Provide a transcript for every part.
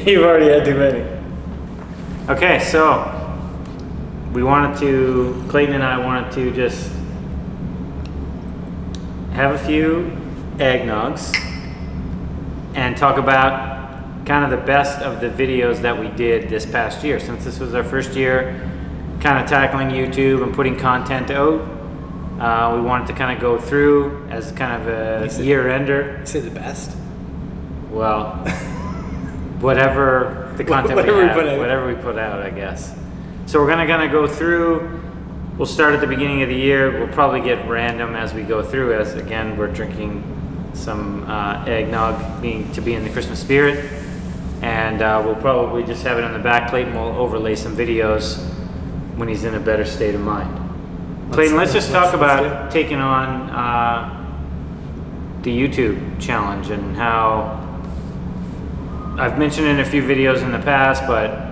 You've already had too many. Okay, so Clayton and I wanted to just have a few eggnogs and talk about kind of the best of the videos that we did this past year. Since this was our first year kind of tackling YouTube and putting content out, we wanted to kind of go through as kind of a year-ender. You say the best? Well, whatever the content whatever we put out, I guess. So we're gonna go through. We'll start at the beginning of the year. We'll probably get random as we go through, as again we're drinking some eggnog, to be in the Christmas spirit, and we'll probably just have it on the back plate, and we'll overlay some videos when he's in a better state of mind. Clayton, let's just talk about taking on the YouTube challenge and how I've mentioned in a few videos in the past, but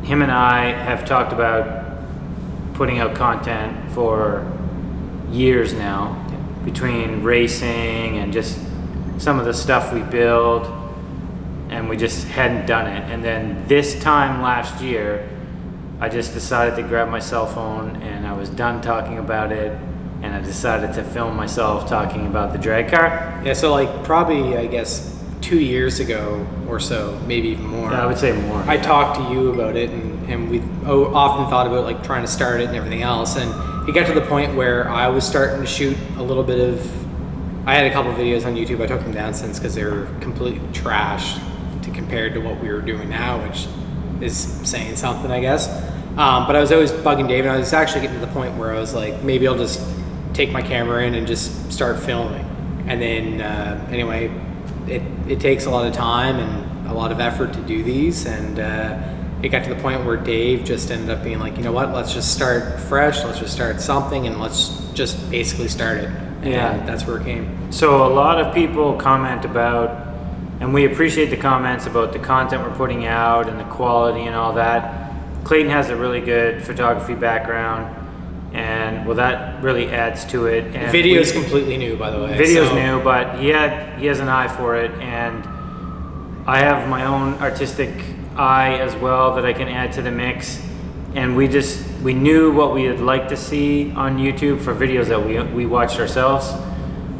him and I have talked about putting out content for years now, between racing and just some of the stuff we build, and we just hadn't done it. And then this time last year, I just decided to grab my cell phone, and I was done talking about it, and I decided to film myself talking about the drag car. Yeah, so like probably, I guess, 2 years ago or so, maybe even more. Yeah, I would say more. I talked to you about it, and we often thought about like trying to start it and everything else, and it got to the point where I was starting to shoot a little bit of, I had a couple of videos on YouTube. I took them down since because they were completely trash compared to what we were doing now, which is saying something, I guess. But I was always bugging Dave, and I was actually getting to the point where I was like, maybe I'll just take my camera in and just start filming. And then anyway, it takes a lot of time and a lot of effort to do these, and it got to the point where Dave just ended up being like, you know what, let's just start fresh, let's just start something, and let's just basically start it. And yeah, that's where it came. So a lot of people comment about, and we appreciate the comments about the content we're putting out and the quality and all that. Clayton has a really good photography background, and well, that really adds to it. And video is completely new, by the way. Video's new, but he has an eye for it, and I have my own artistic eye as well that I can add to the mix. And we knew what we would like to see on YouTube for videos that we watched ourselves.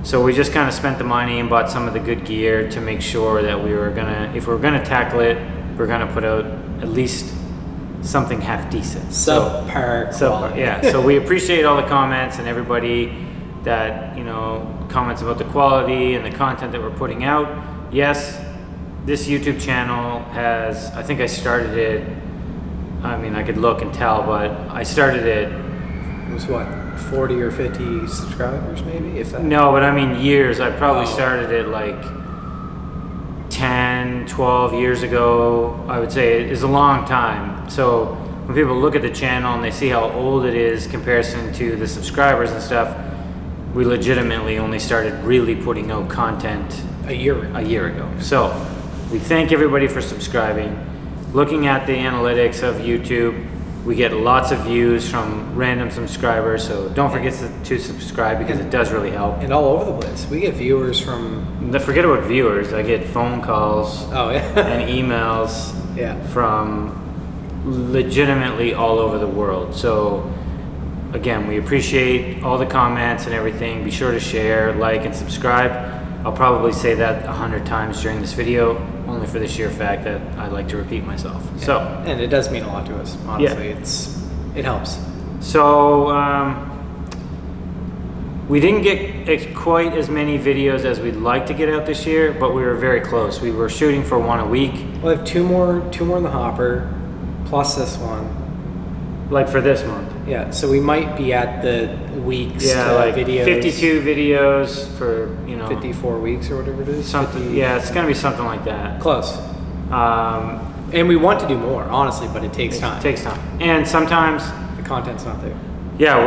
So we just kind of spent the money and bought some of the good gear to make sure that if we were gonna tackle it, we're gonna put out at least something half decent. Subpar. Yeah. So we appreciate all the comments and everybody that comments about the quality and the content that we're putting out. Yes, this YouTube channel has, I think I started it, I mean, I could look and tell, but I started it. It was what, 40 or 50 subscribers maybe, if that? No, but I mean years. I probably started it like 10, 12 years ago. I would say it is a long time. So when people look at the channel and they see how old it is in comparison to the subscribers and stuff, we legitimately only started really putting out content a year ago. So we thank everybody for subscribing. Looking at the analytics of YouTube, we get lots of views from random subscribers, so don't forget to subscribe, because it does really help. And all over the place. We get viewers from... Forget about viewers. I get phone calls and emails from legitimately all over the world. So again, we appreciate all the comments and everything. Be sure to share, like, and subscribe. I'll probably say that 100 times during this video, only for the sheer fact that I like to repeat myself. Yeah. So, and it does mean a lot to us, honestly. It helps. So we didn't get quite as many videos as we'd like to get out this year, but we were very close. We were shooting for one a week. We'll have two more in the hopper, plus this one. Like for this month. Yeah, so we might be at the weeks like videos. 52 videos for 54 weeks or whatever it is. Yeah, it's gonna be something like that. Close. And we want to do more, honestly, but it takes time. It takes time, and sometimes the content's not there. Yeah,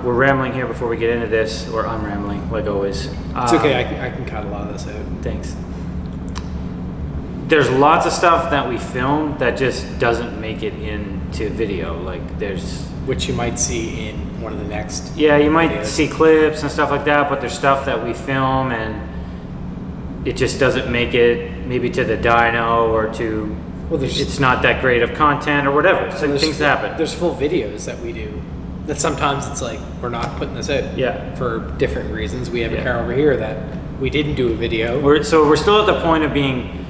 we're rambling here before we get into this, or I'm rambling like always. It's okay. I can cut a lot of this out. Thanks. There's lots of stuff that we filmed that just doesn't make it into video. Which you might see in one of the next. Yeah, you might see clips and stuff like that, but there's stuff that we film and it just doesn't make it maybe to the dyno or to, Well, it's not that great of content or whatever. So things happen. There's full videos that we do that sometimes it's like, we're not putting this out. Yeah. For different reasons. We have a car over here that we didn't do a video. So we're still at the point of being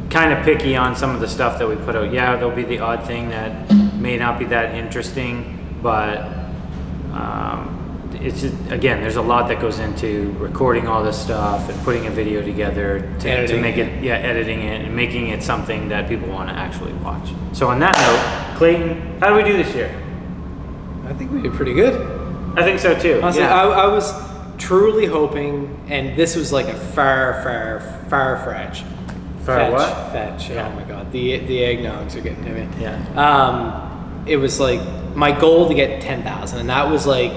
kind of picky on some of the stuff that we put out. Yeah, there'll be the odd thing that may not be that interesting, but it's just, again, there's a lot that goes into recording all this stuff and putting a video together to make it, editing it and making it something that people want to actually watch. So on that note, Clayton, how do we do this year? I think we did pretty good. I think so too. Honestly, yeah. I was truly hoping, and this was like a far fetch. Fetch. Yeah. Oh my god, the eggnogs are getting to me. Yeah. It was like my goal to get 10,000, and that was like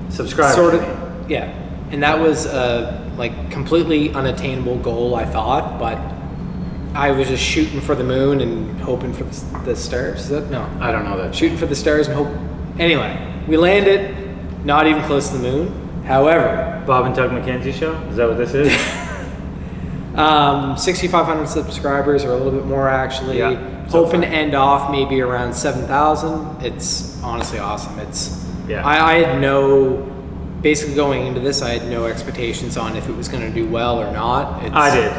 subscribe. Sort of, yeah. And that was a like completely unattainable goal, I thought, but I was just shooting for the moon and hoping for the stars. Is that no? I don't know that. Shooting for the stars and hope. Anyway, we landed, not even close to the moon. However, Bob and Doug McKenzie show. Is that what this is? 6,500 subscribers, or a little bit more actually. Yeah. Hoping to end off maybe around 7,000. It's honestly awesome. It's yeah. I had no, basically going into this, I had no expectations on if it was going to do well or not. I did.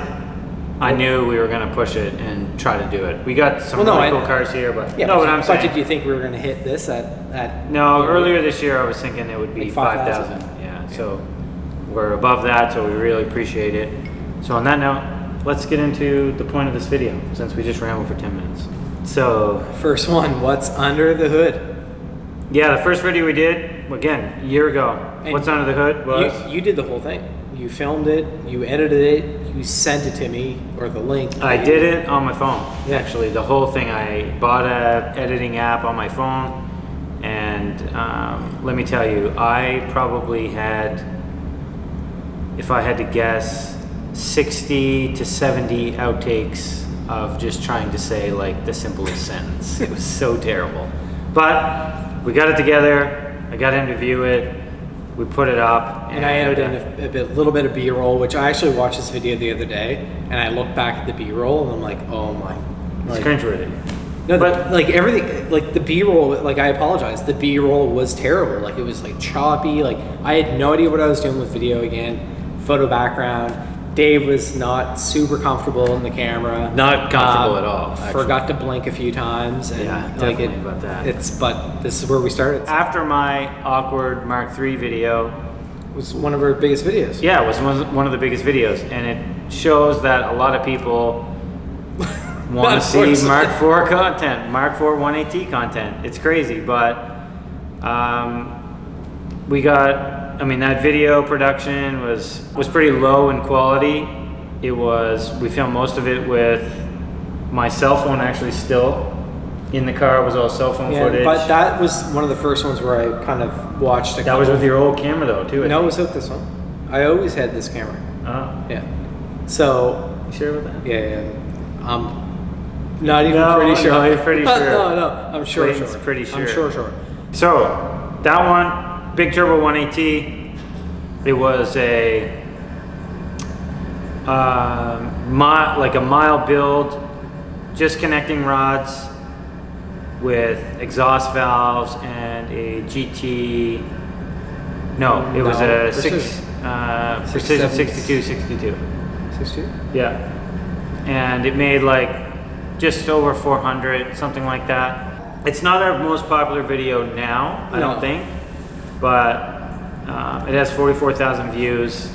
I knew we were going to push it and try to do it. We got some really cool cars here, but yeah, no, what I'm saying. But did you think we were going to hit this at No, earlier this year I was thinking it would be like 5,000. Yeah, so we're above that, so we really appreciate it. So on that note, let's get into the point of this video, since we just rambled for 10 minutes. So first one, what's under the hood? Yeah, the first video we did, again, a year ago. And what's under the hood was... You did the whole thing. You filmed it, you edited it, you sent it to me, or the link. I did it on my phone, actually. The whole thing, I bought a editing app on my phone, and let me tell you, I probably had, if I had to guess, 60 to 70 outtakes of just trying to say like the simplest sentence. It was so terrible. But we got it together, I got him to view it, we put it up. And I added in a little bit of B-roll, which I actually watched this video the other day, and I looked back at the B-roll and I'm like, oh my. It's cringeworthy. No, but like everything, like the B-roll, like I apologize, the B-roll was terrible. Like it was like choppy, like I had no idea what I was doing with video again, photo background. Dave was not super comfortable in the camera. Not comfortable at all. Actually. Forgot to blink a few times. And yeah, definitely about that. But this is where we started. After my awkward Mark III video, was one of our biggest videos. Yeah, it was one of the biggest videos, and it shows that a lot of people want to see Mark IV content, Mark IV 180 content. It's crazy, but we got. I mean, that video production was pretty low in quality. We filmed most of it with my cell phone actually still in the car. It was all cell phone footage. But that was one of the first ones where I kind of watched That was with your old camera though, too. No, it was with this one. I always had this camera. Oh. Yeah. So. You sure about that? Yeah. Not even pretty sure. No, you're pretty sure. No, I'm sure. Clayton's pretty sure. I'm sure. So, that one. Big Turbo 180, it was a like a mile build, just connecting rods with exhaust valves and a GT. No, it was a Precision 62. 62? Yeah, and it made like just over 400, something like that. It's not our most popular video now, I don't think. But it has 44,000 views,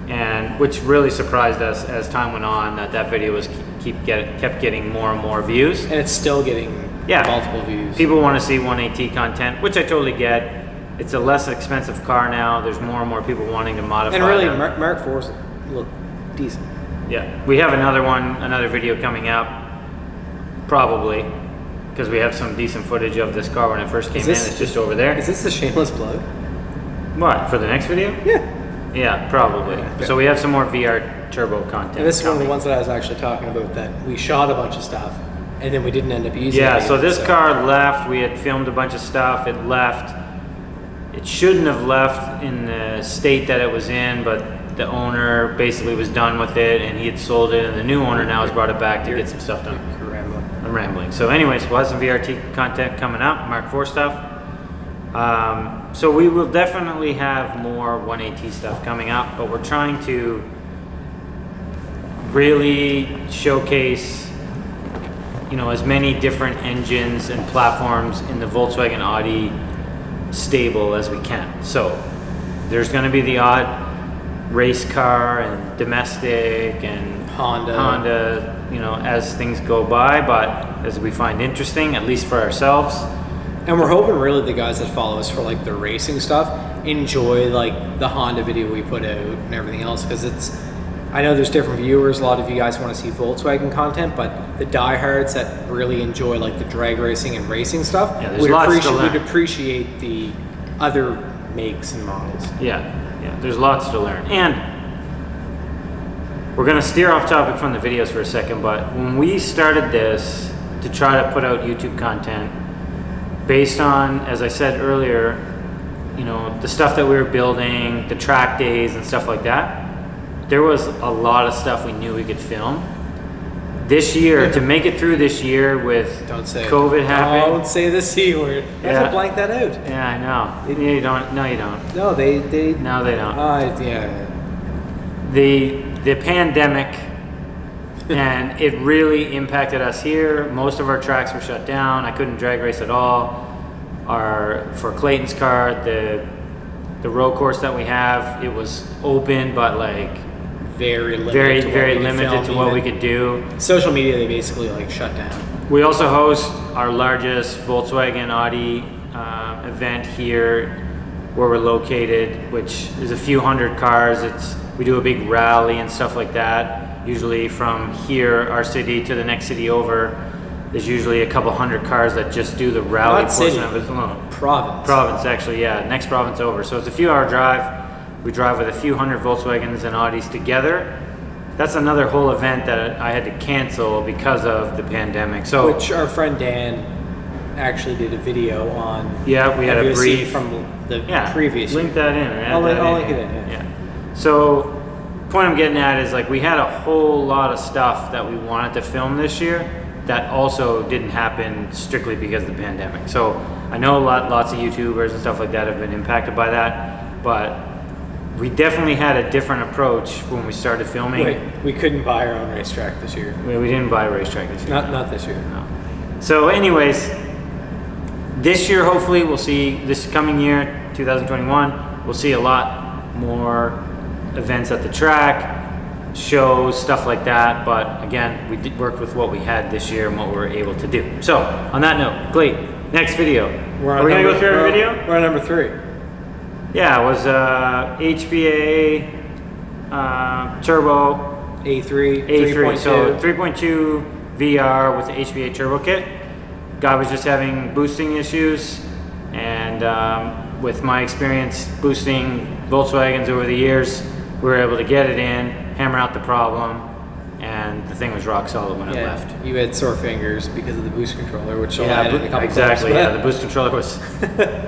and which really surprised us as time went on that video was kept getting more and more views. And it's still getting multiple views. People want to see 180 content, which I totally get. It's a less expensive car now. There's more and more people wanting to modify. And really, them. Mark IVs look decent. Yeah, we have another video coming up, probably. Because we have some decent footage of this car when it first came in. It's just over there. Is this the shameless plug? What, for the next video? Yeah. Yeah, probably. Yeah. So we have some more VR Turbo content. And this is one of the ones that I was actually talking about, that we shot a bunch of stuff and then we didn't end up using it. Yeah, so this car left. We had filmed a bunch of stuff. It left. It shouldn't have left in the state that it was in, but the owner basically was done with it and he had sold it, and the new owner now has brought it back to get some stuff done. You're rambling. I'm rambling. So anyways, we'll have some VRT content coming up, Mark IV stuff. So we will definitely have more 1AT stuff coming up, but we're trying to really showcase, you know, as many different engines and platforms in the Volkswagen Audi stable as we can. So there's going to be the odd race car and domestic and Honda, you know, as things go by, but as we find interesting, at least for ourselves. And we're hoping really the guys that follow us for like the racing stuff enjoy like the Honda video we put out and everything else, because I know there's different viewers. A lot of you guys want to see Volkswagen content, but the diehards that really enjoy like the drag racing and racing stuff would appreciate the other makes and models. Yeah, there's lots to learn. And we're gonna steer off topic from the videos for a second, but when we started this to try to put out YouTube content, based on, as I said earlier, you know, the stuff that we were building, the track days and stuff like that, there was a lot of stuff we knew we could film. This year, to make it through this year with COVID happening. Don't say the C word. You have to blank that out. Yeah, I know. You don't. No, you don't. No, they. No, they don't. Yeah. The pandemic, and it really impacted us here. Most of our tracks were shut down. I couldn't drag race at all. For Clayton's car, the road course that we have, it was open, but like very limited to what we could do. Social media, they basically like shut down. We also host our largest Volkswagen Audi event here where we're located, which is a few hundred cars. We do a big rally and stuff like that. Usually from here, our city, to the next city over, there's usually a couple hundred cars that just do the rally portion of it alone. Province, actually, yeah. Next province over. So it's a few-hour drive. We drive with a few hundred Volkswagens and Audis together. That's another whole event that I had to cancel because of the pandemic. So, which our friend Dan actually did a video on. Yeah, we had a brief from the previous. Link that in. I'll link it in. Yeah. So, point I'm getting at is like we had a whole lot of stuff that we wanted to film this year that also didn't happen strictly because of the pandemic. So I know lots of YouTubers and stuff like that have been impacted by that, but we definitely had a different approach when we started filming. Wait, we couldn't buy our own racetrack this year. We didn't buy a racetrack this year. Not this year. No. So anyways, this year hopefully we'll see, this coming year, 2021, we'll see a lot more events at the track, shows, stuff like that. But again, we did work with what we had this year and what we were able to do. So on that note, Clayton, next video. Are we gonna go through every video? We're on number 3. Yeah, it was HBA Turbo A3, so 3.2 VR with the HBA Turbo kit. Guy was just having boosting issues, and with my experience boosting Volkswagens over the years, we were able to get it in, hammer out the problem, and the thing was rock solid when it left. You had sore fingers because of the boost controller, which I had in a couple exactly. The boost controller was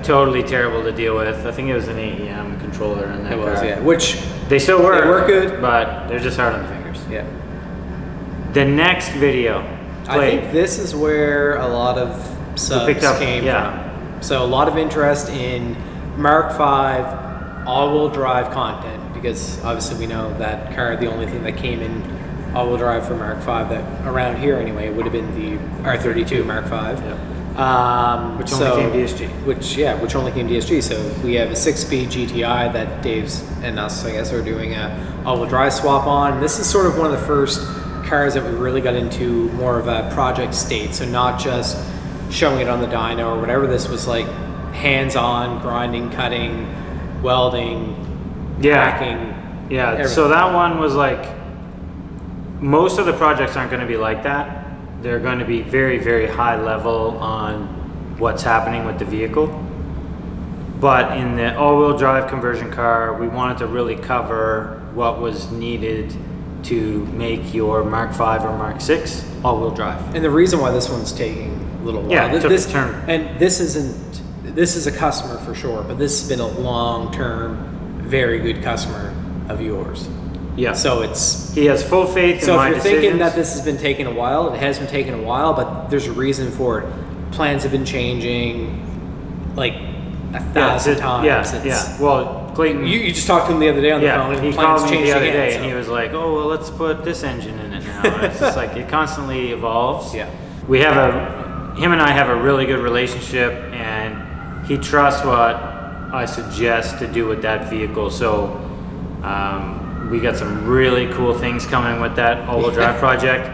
totally terrible to deal with. I think it was an AEM controller in that car. It was, which they still work. They work good, but they're just hard on the fingers. Yeah. The next video. I think this is where a lot of subs came from. So a lot of interest in Mark V all-wheel drive content, because obviously we know that car, the only thing that came in all-wheel drive for Mark V that around here anyway would have been the R32 Mark V. Yeah. Which only came DSG. Which only came DSG. So we have a 6-speed GTI that Dave's and us, I guess, are doing a all-wheel drive swap on. This is sort of one of the first cars that we really got into more of a project state. So not just showing it on the dyno or whatever. This was like hands-on, grinding, cutting, welding, hacking. Yeah, everything. So that one was like, most of the projects aren't going to be like that. They're going to be very, very high level on what's happening with the vehicle. But in the all-wheel drive conversion car, we wanted to really cover what was needed to make your Mark V or Mark VI all-wheel drive. And the reason why this one's taking a little while. Yeah, it took a turn. And this is a customer for sure, but this has been a long-term, very good customer of yours. Yeah. So it's he has full faith in so my if you're decisions. thinking that this has been taking a while, it has been taking a while, but there's a reason for it. Plans have been changing like 1,000 times. Yeah. Well, Clayton, You just talked to him the other day on the phone. And he plans called me changed the other again, day, so. and he was like, "Oh, well, let's put this engine in it now." And it's just like it constantly evolves. Yeah. Him and I have a really good relationship, and he trusts what I suggest to do with that vehicle. So we got some really cool things coming with that all-wheel drive project.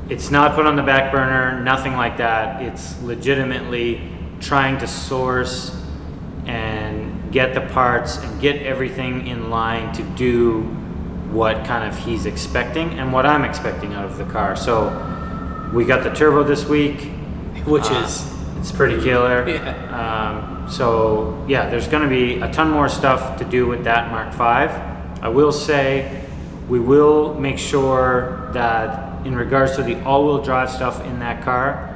It's not put on the back burner, nothing like that. It's legitimately trying to source and get the parts and get everything in line to do what kind of he's expecting and what I'm expecting out of the car. So we got the turbo this week, which is it's pretty killer. Yeah. So yeah, there's going to be a ton more stuff to do with that Mark V. I will say we will make sure that in regards to the all-wheel drive stuff in that car,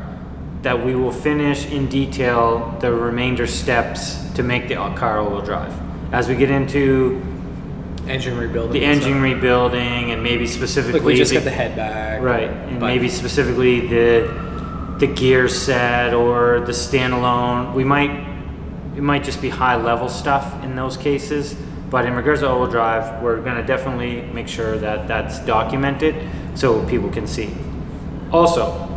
that we will finish in detail the remainder steps to make the car all-wheel drive. As we get into engine rebuilding, the engine rebuilding, and maybe specifically like we just got the head back, right? And maybe specifically the gear set or the standalone. It might just be high-level stuff in those cases. But in regards to all-wheel drive, we're going to definitely make sure that that's documented so people can see. Also,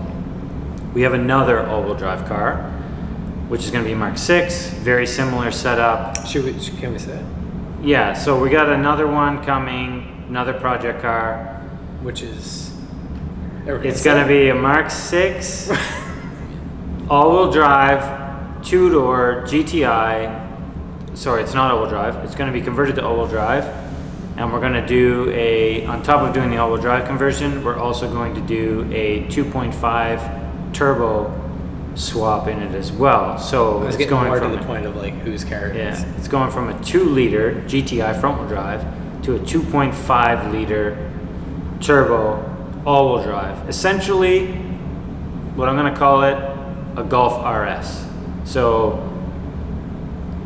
we have another all-wheel drive car, which is going to be Mark VI, very similar setup. Can we say it? Yeah, so we got another one coming, another project car. Which is... It's going to be a Mark VI, all-wheel drive, two-door GTI. Sorry, it's not all-wheel drive. It's going to be converted to all-wheel drive. And we're going to do on top of doing the all-wheel drive conversion, we're also going to do a 2.5 turbo swap in it as well. So it's going more to the point of like whose car it is. Yeah, it's going from a 2-liter GTI front-wheel drive to a 2.5-liter turbo all-wheel drive. Essentially, what I'm going to call it, a Golf RS. So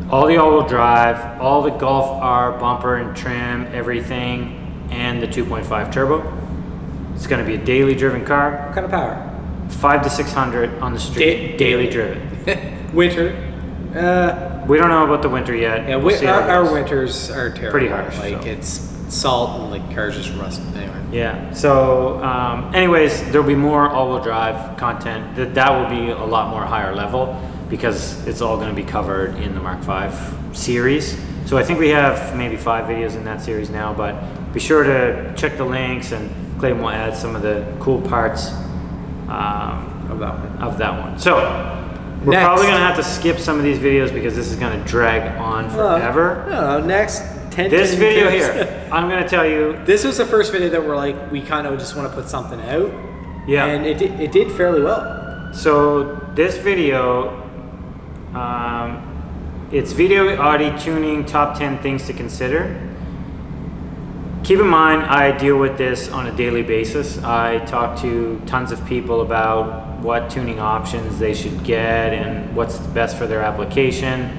all the all-wheel drive, all the Golf R bumper and trim, everything, and the 2.5 turbo. It's going to be a daily driven car. What kind of power? 500 to 600 on the street, daily driven. Winter. We don't know about the winter yet. Yeah, We'll see how it our goes. winters are terrible. Pretty harsh, Like so. it's salt and like cars just rust. Anyway. Yeah. So, anyways, there'll be more all-wheel drive content. That will be a lot more higher level because it's all going to be covered in the Mark V series. So I think we have maybe 5 videos in that series now. But be sure to check the links, and Clayton will add some of the cool parts of that one. So we're probably going to have to skip some of these videos because this is going to drag on forever. No, next 10 This video tips. here, I'm going to tell you. This was the first video that we're like, we kind of just want to put something out. Yeah. And it did fairly well. So this video, it's video AUDI Tuning top 10 things to consider. Keep in mind, I deal with this on a daily basis. I talk to tons of people about what tuning options they should get and what's best for their application.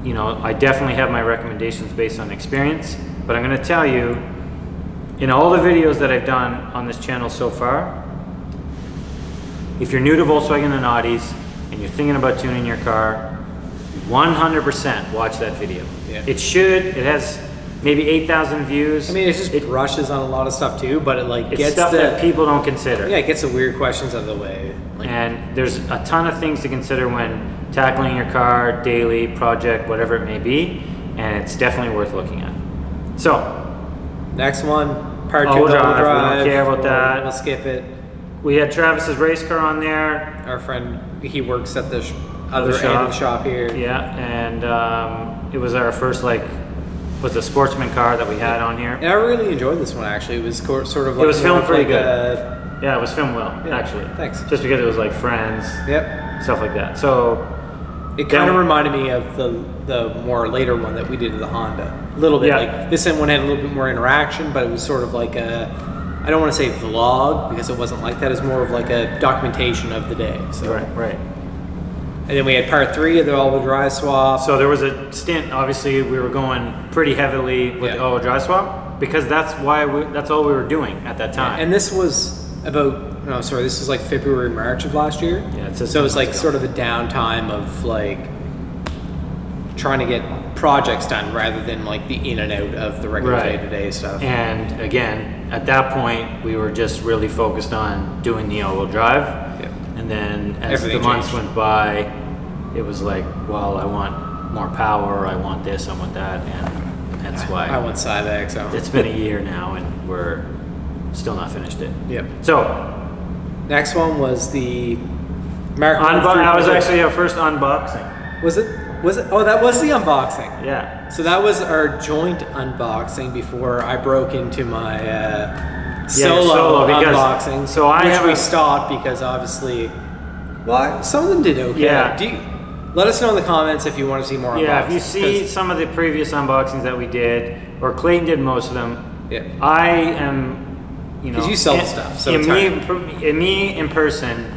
You know, I definitely have my recommendations based on experience, but I'm going to tell you, in all the videos that I've done on this channel so far, if you're new to Volkswagen and Audis and you're thinking about tuning your car, 100% watch that video. Yeah. It has maybe 8,000 views. I mean, it just brushes on a lot of stuff too, but it like It's gets stuff that people don't consider. Yeah, it gets the weird questions out of the way. Like, And there's a ton of things to consider when tackling your car, daily, project, whatever it may be, and it's definitely worth looking at. So, next one, part 2 all-wheel all-wheel drive, we drive. don't care about that. We'll skip it. We had Travis's race car on there. Our friend, he works at the other end shop. of the shop here. Yeah, and it was our first was a sportsman car that we had on here. And I really enjoyed this one actually. It was sort of like It was filmed pretty like good. Yeah, it was filmed well, Yeah, actually. thanks. Just because it was like friends, Yep. stuff like that. So It kind of reminded me of the more later one that we did to the Honda. A little bit. Yeah. Like this one had a little bit more interaction, but it was sort of like a, I don't want to say vlog because it wasn't like that. It was more of like a documentation of the day. So right. And then we had part 3 of the all-wheel drive swap. So there was a stint, obviously we were going pretty heavily with the all-wheel drive swap because that's all we were doing at that time. Yeah, and this was about, no, sorry, this was like February, March of last year. Yeah, so it was like sort of a downtime of like trying to get projects done rather than like the in and out of the regular day-to-day stuff. And again, at that point, we were just really focused on doing the all-wheel drive. And then as the months went by, it was like, well, I want more power, I want this, I want that, and that's why. I want Cybex. So. It's been a year now, and we're still not finished it. Yep. So, next one was the Mark. That was actually our first unboxing. Was it? Oh, that was the unboxing. Yeah. So that was our joint unboxing before I broke into my solo unboxing. Which we stopped because obviously, well, some of them did okay. Yeah. Let us know in the comments if you want to see more unboxings. Yeah, if you see some of the previous unboxings that we did, or Clayton did most of them, I am, because you sell the stuff, so me in person,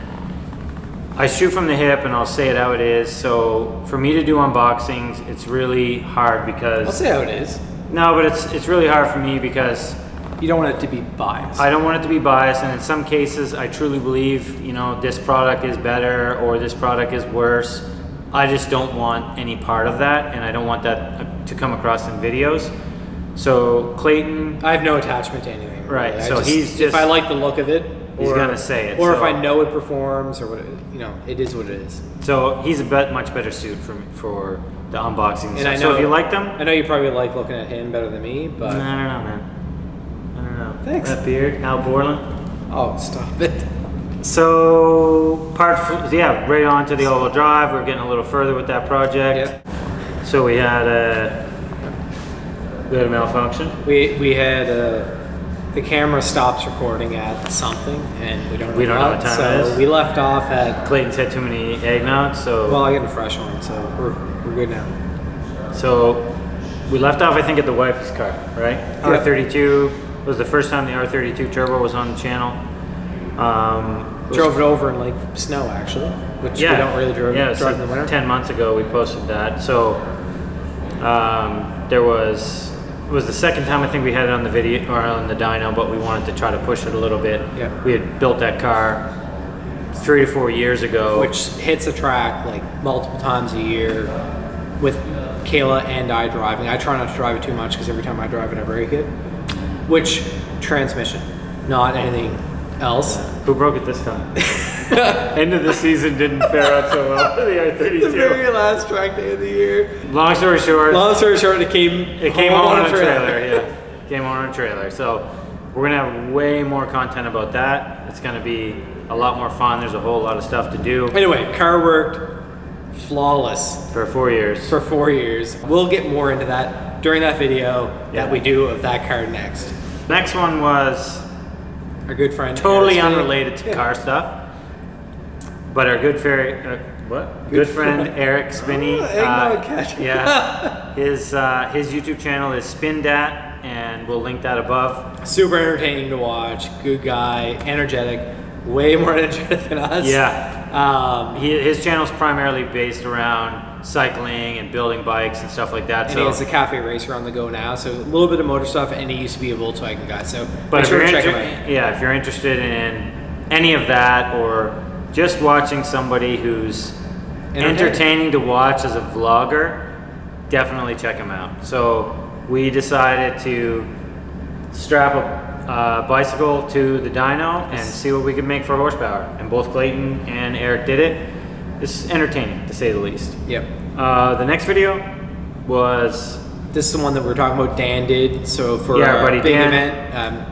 I shoot from the hip and I'll say it how it is. So for me to do unboxings, it's really hard because I'll say how it is. No, but it's really hard for me because you don't want it to be biased. I don't want it to be biased, and in some cases, I truly believe, this product is better or this product is worse. I just don't want any part of that, and I don't want that to come across in videos. So Clayton, I have no attachment to anything. Right. Really. So he's just, if I like the look of it, he's gonna say it. Or if I know it performs, or what, it is what it is. So he's a much better suit for the unboxing. And so if you like them, I know you probably like looking at him better than me, but I don't know, man. I don't know. Thanks. That beard, Al Borland. Oh, stop it. So right on to the all-wheel drive. We're getting a little further with that project. Yep. So we had a malfunction. We had the camera stops recording at something, and we don't know what time it is. We left off at Clayton's had too many eggnog, so well, I get a fresh one, so we're good now. So we left off, I think, at the wife's car, right? Yep. R32 was the first time the R32 Turbo was on the channel. Drove it over in like snow, actually, which we don't really drive in the winter. 10 months ago we posted that. So it was the second time I think we had it on the video or on the dyno, but we wanted to try to push it a little bit. Yeah. We had built that car 3 to 4 years ago, which hits a track like multiple times a year with Kayla and I driving. I try not to drive it too much because every time I drive it I break it. Which transmission, not anything else. Who broke it this time? End of the season didn't fare out so well for the R32. The very last track day of the year. Long story short, it came home on a trailer. Yeah, came on a trailer. So we're gonna have way more content about that. It's gonna be a lot more fun. There's a whole lot of stuff to do. Anyway, car worked flawless for 4 years. For 4 years. We'll get more into that during that video that we do of that car next. Next one was our good friend. Totally unrelated to car stuff. But our good friend Eric Spinney, his YouTube channel is SpinDat, and we'll link that above. Super entertaining to watch, good guy, energetic, way more energetic than us. Yeah. His channel's primarily based around cycling and building bikes and stuff like that. And he has a cafe racer on the go now, so a little bit of motor stuff, and he used to be a Volkswagen guy. So but if you're interested in any of that, or just watching somebody who's entertaining to watch as a vlogger, definitely check him out. So we decided to strap a bicycle to the dyno and see what we could make for horsepower. And both Clayton and Eric did it. It's entertaining, to say the least. Yep. The next video was... This is the one that we're talking about Dan did. So for our big event,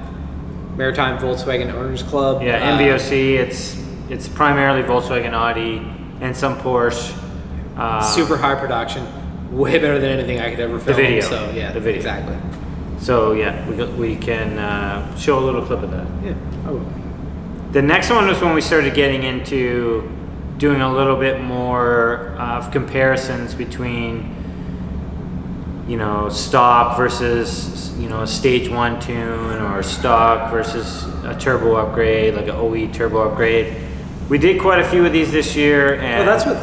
Maritime Volkswagen Owners Club. Yeah, MVOC, it's primarily Volkswagen, Audi, and some Porsche. Super high production, way better than anything I could ever film. The video. So yeah, the video. Exactly. So yeah, we can show a little clip of that. Yeah. Oh. The next one was when we started getting into doing a little bit more of comparisons between, stock versus, a stage 1 tune, or stock versus a turbo upgrade, like an OE turbo upgrade. We did quite a few of these this year, and that's with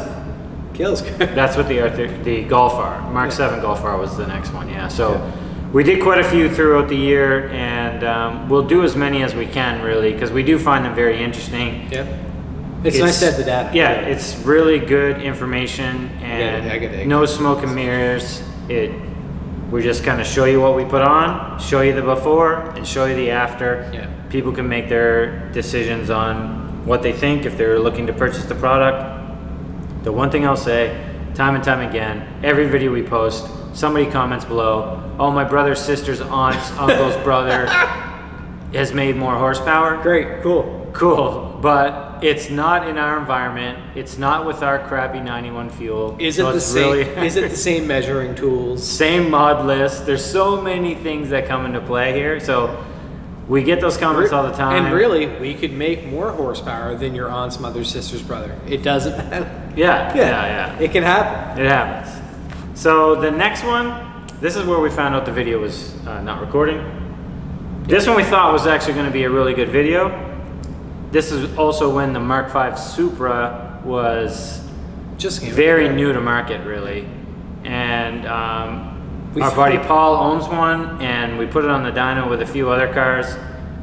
Kills. That's what the Golf R, Mark 7 Golf R was the next one, yeah. So we did quite a few throughout the year, and we'll do as many as we can, really, because we do find them very interesting. Yep. It's nice to have the data. Yeah, it's really good information, and no smoke and mirrors. We just kind of show you what we put on, show you the before, and show you the after. Yeah. People can make their decisions on what they think if they're looking to purchase the product. The one thing I'll say, time and time again, every video we post, somebody comments below, oh, my brother's sister's aunt's uncle's brother has made more horsepower. Great, cool. Cool, but it's not in our environment. It's not with our crappy 91 fuel. Is it the same? Is it the same measuring tools? Same mod list. There's so many things that come into play here. So we get those comments all the time. And really, we could make more horsepower than your aunt's mother's sister's brother. It doesn't matter. Yeah. It can happen. It happens. So the next one, this is where we found out the video was not recording. This one we thought was actually going to be a really good video. This is also when the Mark 5 Supra was just very new to market, really. And our buddy Paul owns one, and we put it on the dyno with a few other cars.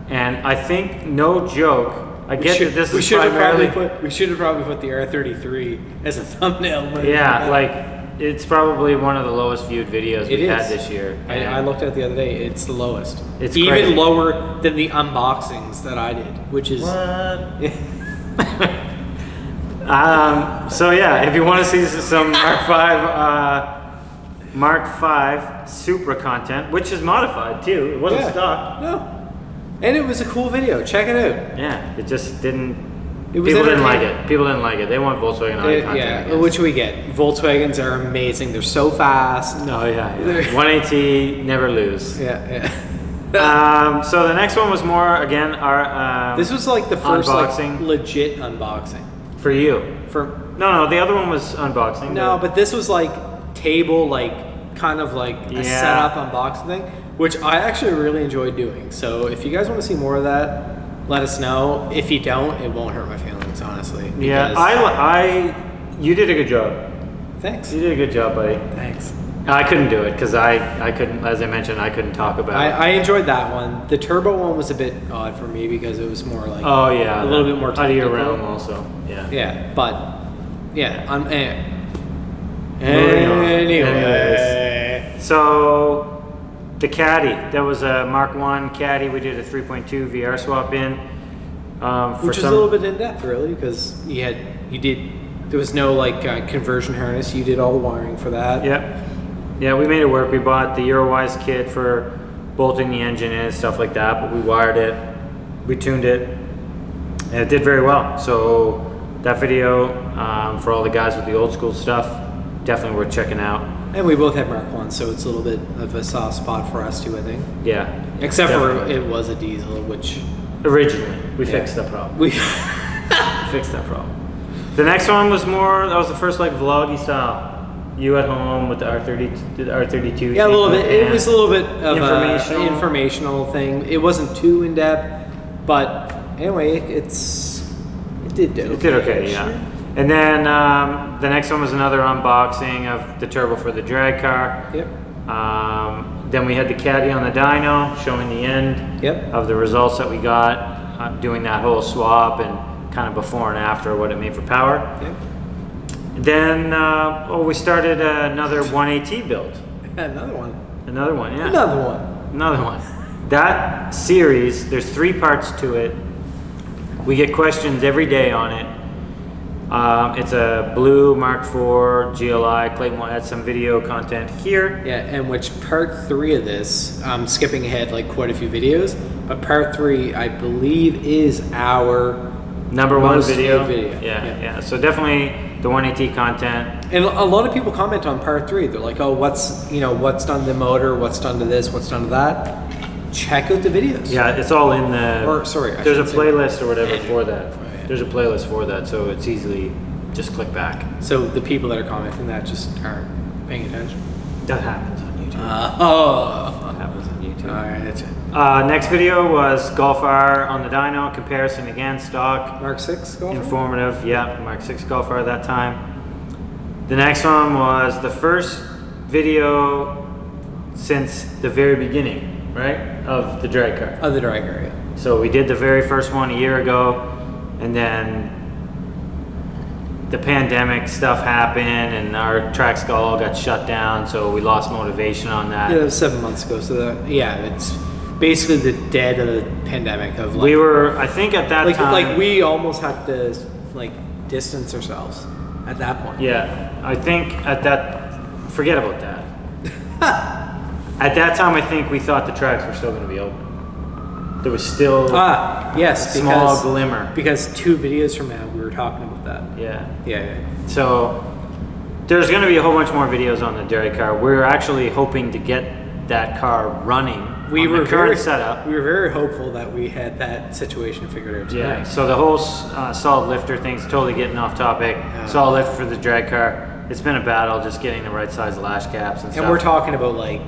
And I think, no joke, I get that this is primarily... We should have probably put the R33 as a thumbnail. Yeah, like, it's probably one of the lowest viewed videos we've had this year. I looked at it the other day. It's the lowest. It's even crazy. lower than the unboxings that I did, which is... So yeah, if you want to see some Mark 5 Supra content, which is modified too. It wasn't stock. No. And it was a cool video. Check it out. Yeah, it just didn't... People didn't like it. People didn't like it. They want Volkswagen I content. Yeah, which we get. Volkswagens are amazing. They're so fast. Oh yeah. 180, never lose. Yeah. So the next one was more, again, our this was like the first unboxing. Like, legit unboxing. For you. No, the other one was unboxing. No, but this was like table, like kind of like a setup unboxing thing, which I actually really enjoyed doing. So if you guys want to see more of that, let us know. If you don't, it won't hurt my feelings, honestly. Yeah, you did a good job. Thanks. You did a good job, buddy. Thanks. I couldn't do it because I couldn't, as I mentioned, I couldn't talk about it. I enjoyed that one. The turbo one was a bit odd for me because it was more like a little bit more out of your realm also. Yeah. Yeah, but yeah. Anyways, so the Caddy, that was a Mark 1 Caddy. We did a 3.2 VR swap in. Which was a little bit in depth, really, because there was no like conversion harness. You did all the wiring for that. Yeah, we made it work. We bought the Eurowise kit for bolting the engine in and stuff like that, but we wired it, we tuned it, and it did very well. So that video, for all the guys with the old school stuff, definitely worth checking out. And we both have Mark 1, so it's a little bit of a soft spot for us too, I think. Yeah. Except for it was a diesel, which... Originally, we fixed that problem. We fixed that problem. The next one was that was the first like vloggy style. You at home with the R32. Yeah, a little bit. It was a little bit of informational. an informational thing. It wasn't too in depth, but anyway, it did okay. It did okay, yeah. And then the next one was another unboxing of the turbo for the drag car. Yep. Then we had the Caddy on the dyno, showing the end of the results that we got, doing that whole swap and kind of before and after what it made for power. Yep. Then we started another 1AT build. Another one, yeah. Another one. That series, there's 3 parts to it. We get questions every day on it. It's a blue Mark 4 GLI. Clayton will add some video content here. Yeah, and which part 3 of this, I'm skipping ahead like quite a few videos, but part 3, I believe, is our number 1 video. Yeah. So definitely the 1AT content. And a lot of people comment on part 3. They're like, oh, what's done to the motor, what's done to this, what's done to that. Check out the videos. Yeah, it's all in the... there's a playlist or whatever for that. There's a playlist for that, so it's easily just click back. So the people that are commenting that just aren't paying attention? That happens on YouTube. That happens on YouTube. All right. Next video was Golf R on the dyno, comparison again, stock. Mark 6 Golf R? Informative, yeah, Mark 6 Golf R that time. The next one was the first video since the very beginning, right? Of the drag car. Of the drag car, yeah. So we did the very first one a year ago, and then the pandemic stuff happened and our tracks all got shut down, so we lost motivation on that. Yeah, that was 7 months ago, so that, yeah, it's basically the dead of the pandemic of like, We were, I think at that time... Like we almost had to like distance ourselves at that point. Yeah, I think at that, forget about that. At that time, I think we thought the tracks were still going to be open. There was still yes, a small glimmer. Because 2 videos from now, we were talking about that. Yeah. Yeah. So there's going to be a whole bunch more videos on the drag car. We're actually hoping to get that car running. We on were the current very setup. We were very hopeful that we had that situation figured out tonight. Yeah. So the whole solid lifter thing's totally getting off topic. Solid lift for the drag car. It's been a battle just getting the right size lash caps and stuff. And we're talking about like,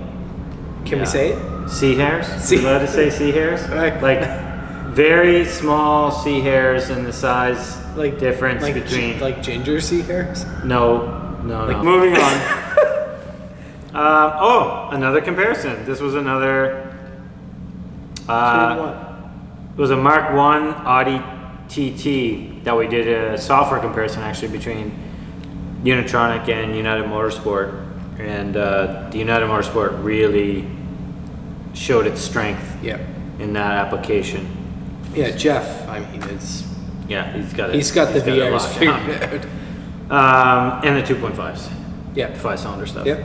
can we say it? Sea hairs? You allowed to say sea hairs? Like very small sea hairs and the size difference between... Like ginger sea hairs? No. Moving on. Oh, another comparison. This was another... it was a Mark 1 Audi TT that we did a software comparison actually between Unitronic and United Motorsport. And the United Motorsport really showed its strength in that application. Yeah, Jeff, I mean, it's... Yeah, he's got it. He's got the VRs figured out. And the 2.5s. Yeah. The 5-cylinder stuff. Yep.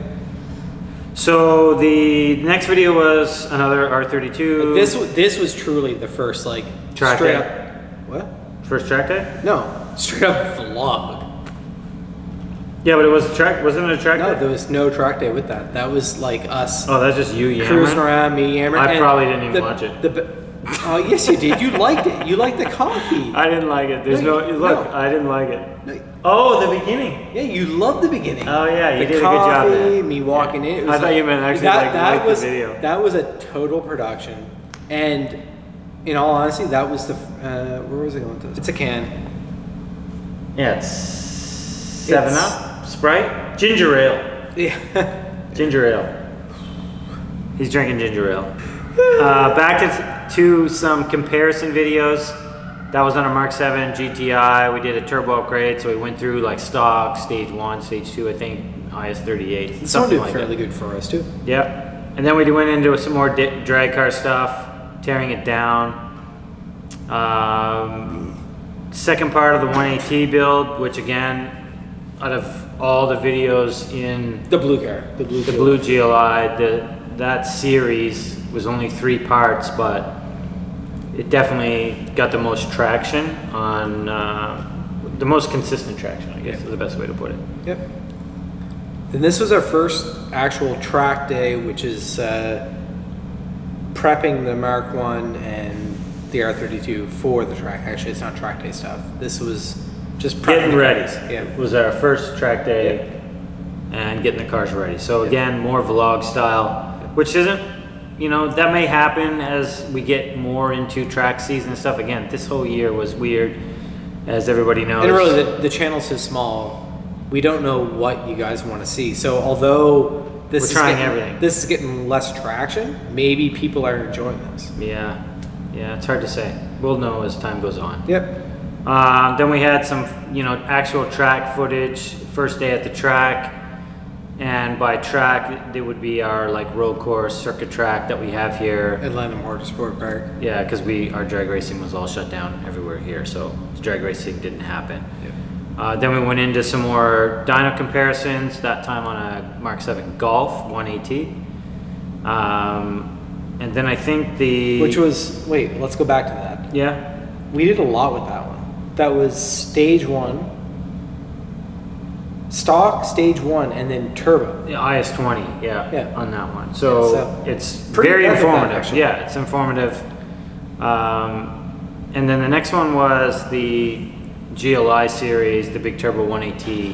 So the next video was another R32. This was truly the first like track straight day. up... What? First track day? No, straight up vlog. Yeah, but it was a track. Wasn't it a track day? No, there was no track day with that. That was like us. Oh, that's just you yammering? Cruising around, me yammering. I probably didn't even watch it. Oh, yes, you did. You liked it. You liked the coffee. I didn't like it. There's I didn't like it. No. Oh, the beginning. Yeah, you loved the beginning. Oh yeah, you the did a good job coffee, there. Me walking in. It was I thought you meant actually like the video. That was a total production, and in all honesty, that was the. Where was I going to? It's a can. Yeah, it's 7-Up. Sprite? Ginger ale. Yeah. Ginger ale. He's drinking ginger ale. Back to some comparison videos. That was on a Mark 7 GTI. We did a turbo upgrade, so we went through like stock, stage 1, stage 2, I think, IS38. Something like fairly good for us too. Yeah. And then we went into some more drag car stuff, tearing it down. Second part of the 1AT build, which again, out of all the videos in the blue car, the blue GLI, that series was only 3 parts, but it definitely got the most traction on the most consistent traction, I guess is the best way to put it. Yep. And this was our first actual track day, which is prepping the Mark 1 and the R32 for the track. Actually, it's not track day stuff. This was just getting ready. Yeah. It was our first track day and getting the cars ready. So again, more vlog style, which isn't, that may happen as we get more into track season and stuff. Again, this whole year was weird, as everybody knows. And really, the channel's so small, we don't know what you guys want to see. So although we're trying everything. This is getting less traction, maybe people are enjoying this. Yeah, it's hard to say. We'll know as time goes on. Yep. Then we had some, actual track footage, first day at the track. And by track, it would be our road course circuit track that we have here. Atlanta Motorsport Park. Yeah, because our drag racing was all shut down everywhere here, so the drag racing didn't happen. Yep. Then we went into some more dyno comparisons, that time on a Mark 7 Golf 1AT. And then I think Which was, wait, let's go back to that. Yeah. We did a lot with that one. That was stage 1. Stock, stage 1, and then turbo. Yeah, IS20, yeah, on that one. So it's pretty very informative. actually. Yeah, it's informative. And then the next one was the GLI series, the Big Turbo 1AT.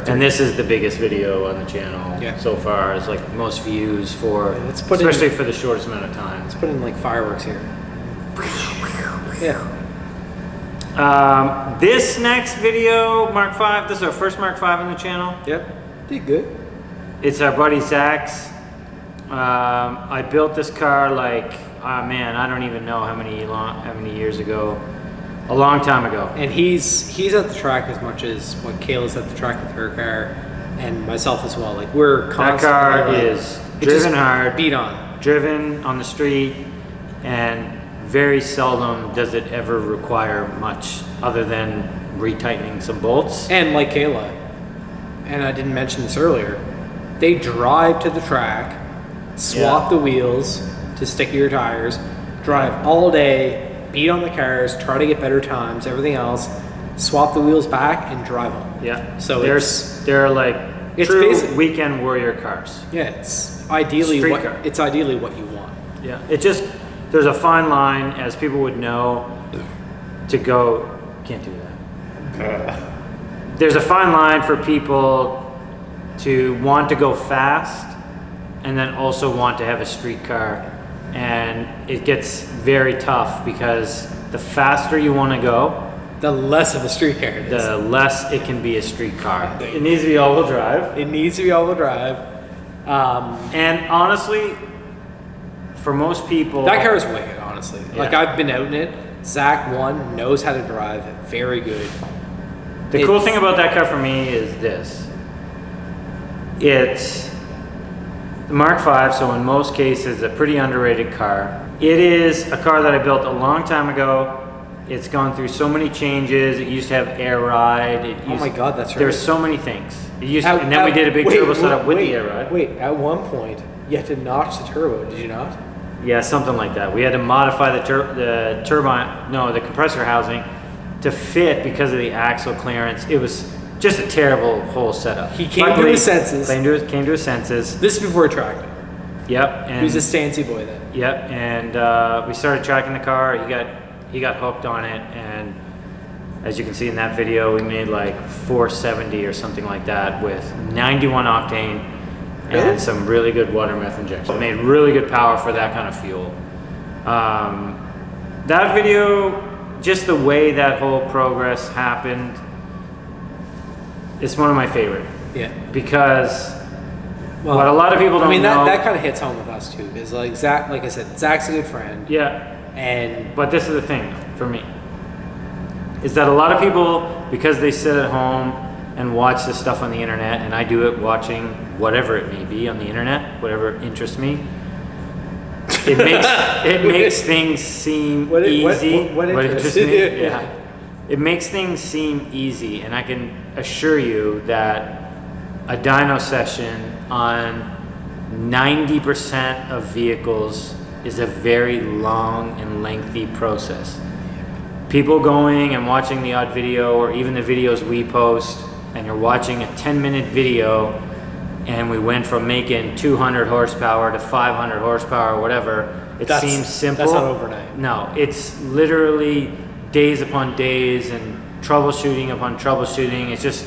And this is the biggest video on the channel so far. It's most views for, especially for the shortest amount of time. Let's put in fireworks here. Yeah. This next video, Mark 5, this is our first Mark 5 on the channel. Yep, did good. It's our buddy Zach's. I built this car like, man, I don't even know how many years ago. A long time ago. And he's at the track as much as what Kayla's at the track with her car, and myself as well. Like we're constantly. That car is driven hard, beat on, driven on the street, and very seldom does it ever require much other than retightening some bolts. And like Kayla, and I didn't mention this earlier, they drive to the track, swap the wheels to stickier tires, drive all day, beat on the cars, try to get better times, everything else, swap the wheels back and drive them. Yeah. So they're like true weekend warrior cars. Yeah, it's ideally what you want. Yeah. There's a fine line, as people would know, to go. Can't do that. There's a fine line for people to want to go fast and then also want to have a street car. And it gets very tough because the faster you want to go, the less of a street car it is. The less it can be a street car. It needs to be all-wheel drive. It needs to be all-wheel drive. And honestly, for most people... That car is wicked, honestly. Yeah. Like, I've been out in it. Zach, one, knows how to drive. Very good. The cool thing about that car for me is this. It's the Mark V, so in most cases, a pretty underrated car. It is a car that I built a long time ago. It's gone through so many changes. It used to have air ride. Oh my God, that's right. There's so many things. And then we did a big turbo setup with the air ride. Wait, at one point, you had to notch the turbo, did you not? Yeah, something like that. We had to modify the compressor housing to fit because of the axle clearance. It was just a terrible whole setup. He came to his senses. Came to his senses. This is before tracking. Yep. And he was a stancy boy then. Yep. And we started tracking the car. He got hooked on it, and as you can see in that video, we made like 470 or something like that with 91 octane and some really good water meth injection. It made really good power for that kind of fuel. That video, just the way that whole progress happened, it's one of my favorite. Yeah. Because what a lot of people don't know. That kind of hits home with us too. Is like Zach, like I said, Zach's a good friend. Yeah. But this is the thing for me, is that a lot of people, because they sit at home and watch this stuff on the internet, and I do it watching whatever it may be on the internet, whatever interests me, it makes things seem easy. What interests me? Yeah. It makes things seem easy, and I can assure you that a dyno session on 90% of vehicles is a very long and lengthy process. People going and watching the odd video, or even the videos we post, and you're watching a 10-minute video, and we went from making 200 horsepower to 500 horsepower or whatever. Seems simple. That's not overnight. No, it's literally days upon days and troubleshooting upon troubleshooting. It's just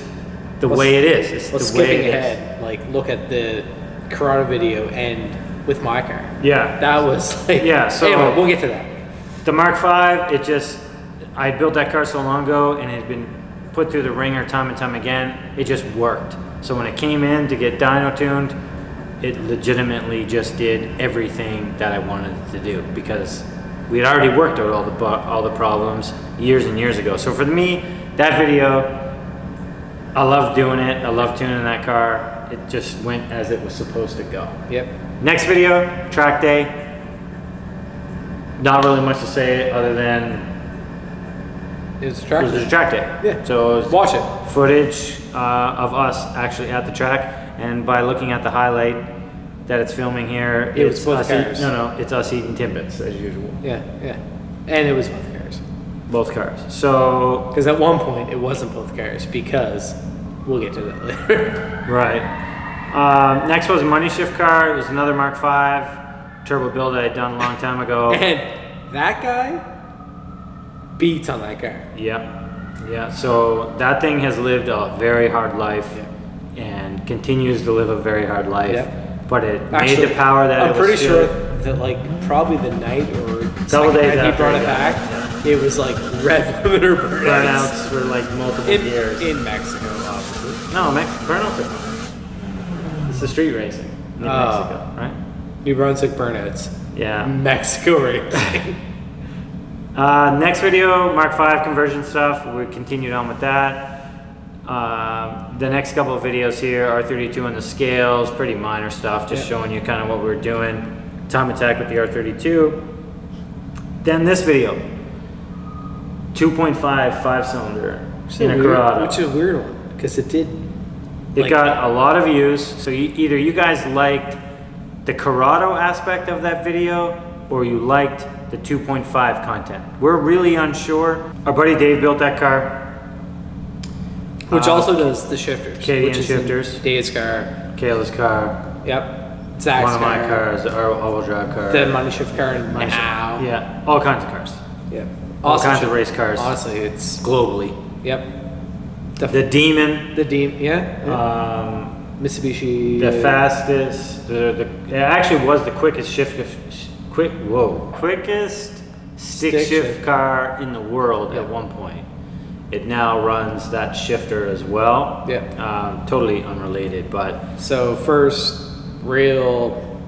the way it is. It's the way it is. Like, look at the Corrado video and with my car. Yeah. That was like, yeah, so anyway, we'll get to that. The Mark V, I built that car so long ago, and it had been put through the ringer time and time again. It just worked. So when it came in to get dyno tuned, it legitimately just did everything that I wanted it to do, because we had already worked out all the problems years and years ago. So for me, that video, I love doing it. I love tuning that car. It just went as it was supposed to go. Yep. Next video, track day. Not really much to say other than it was a track day. Yeah. So it was watch it. Footage of us actually at the track, and by looking at the highlight that it's filming here, it was both cars. It's us eating Timbits as usual. Yeah, yeah. And it was both cars. Both cars. So because at one point it wasn't both cars, because we'll get to that later. Right. Next was a money shift car. It was another Mark V turbo build I had done a long time ago. And that guy beats on that car. Yeah. Yeah. So that thing has lived a very hard life, and continues to live a very hard life. Yeah. But it made the power that I'm it was pretty sure that like probably the night or couple days after he brought it yeah. back, It was like rev limiter burnouts. Burnouts for like multiple years. In Mexico, obviously. No, burnouts are fine. It's the street racing in Mexico, right? New Brunswick burnouts. Yeah. Mexico racing. Next video, Mark 5 conversion stuff. We continued on with that. The next couple of videos here, R32 on the scales, pretty minor stuff, just showing you kind of what we're doing. Time attack with the R32. Then this video, 2.5 5-cylinder in a Corrado. Which is a weird one, because it did. It got a lot of views, so either you guys liked the Corrado aspect of that video, or you liked the 2.5 content. We're really unsure. Our buddy Dave built that car. Which also does the shifters. Canadian shifters. Dave's car. Kayla's car. Yep. Zach's one of my cars, our all-wheel drive car. The money shift car now. Yeah, all kinds of cars. Yeah. All kinds of race cars. Honestly, it's globally. Yep. The Demon. The Demon, yeah. Mitsubishi. The fastest. It actually was the quickest quickest stick shift car in the world at one point. It now runs that shifter as well. Yeah. Totally unrelated, but. So first real,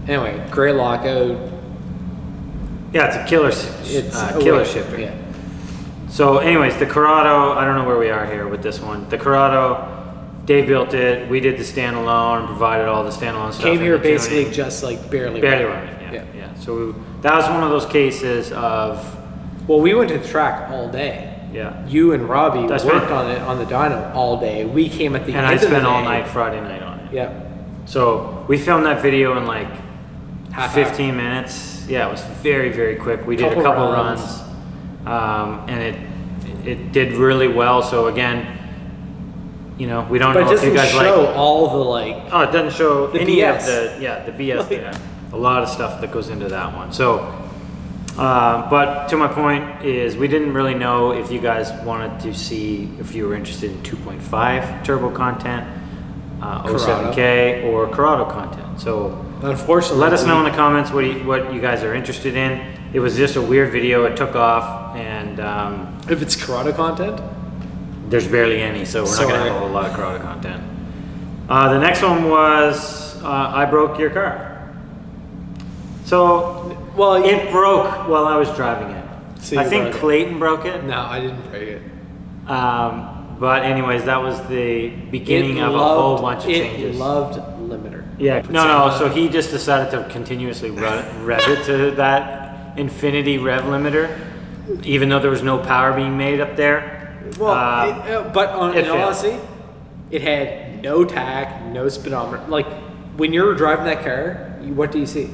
anyway, great lockout. Yeah, it's a killer. Killer shifter. Yeah. So, anyways, the Corrado. I don't know where we are here with this one. The Corrado. Dave built it. We did the standalone and provided all the standalone stuff. Came here basically tuning. Just like barely running. Yeah. So that was one of those cases of. Well, we went to the track all day. Yeah. You and Robbie worked on it on the dyno all day. We came at the end of the day. And I spent all night Friday night on it. Yeah. So we filmed that video in like 15 minutes. Yeah, it was very, very quick. We did a couple runs. And it did really well. So again, you know, we don't know if you guys like. But it doesn't show all the like. Oh, it doesn't show any BS. of the BS there. A lot of stuff that goes into that one. So, but to my point is we didn't really know if you guys wanted to see if you were interested in 2.5 turbo content, 07K or Corrado content. So unfortunately, let us know in the comments what you guys are interested in. It was just a weird video. It took off, and if it's Corrado content, there's barely any, so we're not gonna have a whole lot of Corrado content. The next one was I broke your car. So it broke while I was driving it. So I think Clayton broke it. No, I didn't break it. But anyways, that was the beginning of a whole bunch of changes. It loved limiter. Yeah, no. So he just decided to continuously rev it to that infinity rev limiter, even though there was no power being made up there. Well, but in honesty, it had no tach, no speedometer. Like when you're driving that car, what do you see?